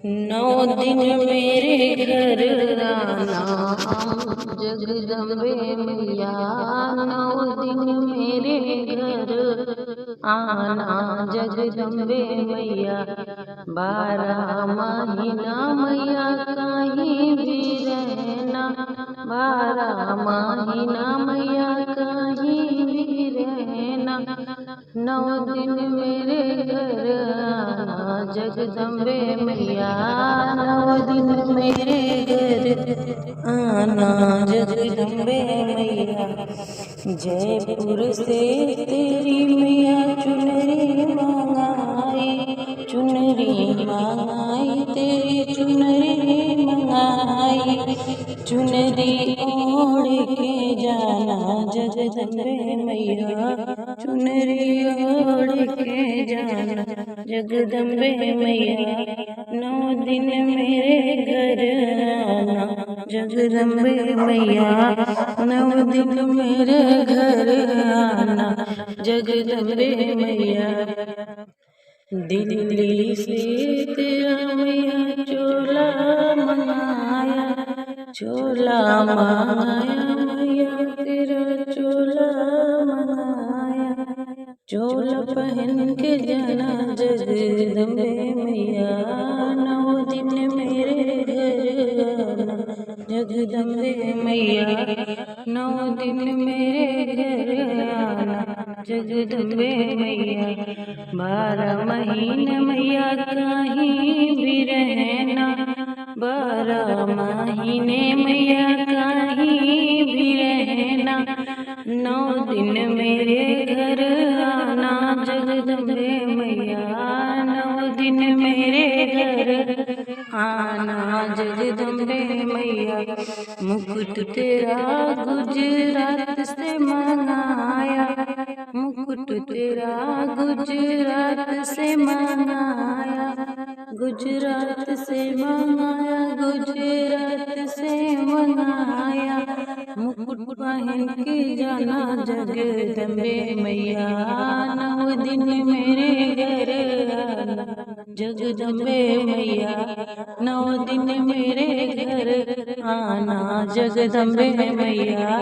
नौ दिन मेरे घर आना जगदम्बे मैया। नौ दिन मेरे घर आना जगदम्बे मैया। 12 महीना मैया कहीं भी रहना। 12 महीना मैया कहीं भी रहना। 9 दिन मेरे घर आना जगदम्बे मैया। 9 दिन मेरे घर आना जगदम्बे मैया। जयपुर से तेरी मैया चुनरी मंगाई। चुनरी मंगाई तेरी चुनरी मंगाई। चुनरी ओढ़ के जाना जगदम्बे मैया। चुनरी ओढ़ के जाना जगदम्बे मैया। 9 दिन मेरे घर आना जगदम्बे मैया। 9 दिन मेरे घर आना जगदम्बे मैया। दिल्ली से तेरा मैया चोला मंगाया। चोला मंगाया मैया तेरा चोला मंगाया। चोला पहन के जाना जगदम्बे मैया। 9 दिन मेरे घर आना जगदम्बे मैया। 9 दिन मेरे घर आना जगदम्बे मैया। 12 महीने मैया कहीं भी रहना। 12 महीने मैया कहीं भी रहना। 9 दिन मेरे घर आना जगदम्बे मैया। 9 दिन मेरे घर आना जगदम्बे मैया। मुकुट तेरा गुजरात से मंगाया। मुकुट तेरा गुजरात से मंगाया। गुजरात से मंगाया गुजरात से मंगाया। मुकुट पहन के जाना जगदम्बे मैया। 9 दिन मेरे घर आना जगदम्बे मैया। 9 दिन मेरे घर आना जगदम्बे मैया।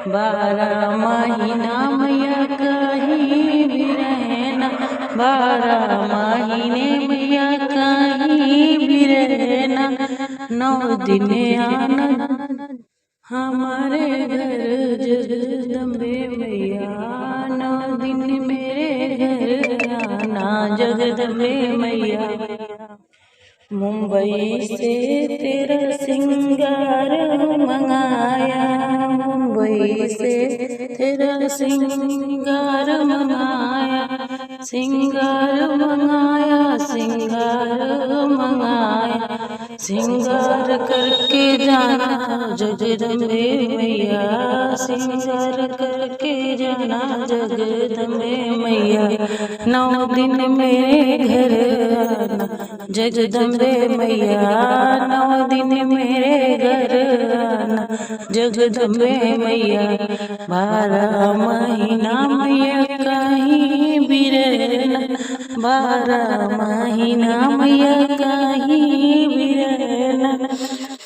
12 महीना मैया कहीं भी रहना। 12 महीने मैया कहीं भी रहना। 9 दिन आना हमारे घर जगदम्बे मैया। 9 दिन मेरे घर आना जगदम्बे मैया। मुंबई से तेरा सिंगार मंगाया। मुंबई से तेरा सिंगार मंगाया। सिंगार मंगाया सिंगार मंगाया। सिंगार करके जाना जगदम्बे मैया। सिंगार करके जाना जगदम्बे मैया। 9 दिन मेरे घर आना जगदम्बे मैया। 9 दिन मेरे घर आना जगदम्बे मैया। 12 महीना मैया कहीं भी रहना। 12 महीना मैया कहीं भी रहना।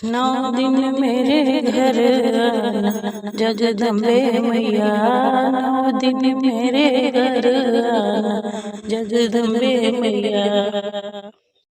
9 दिन मेरे घर आना जगदम्बे मैया। 9 दिन मेरे घर आना जगदम्बे मैया।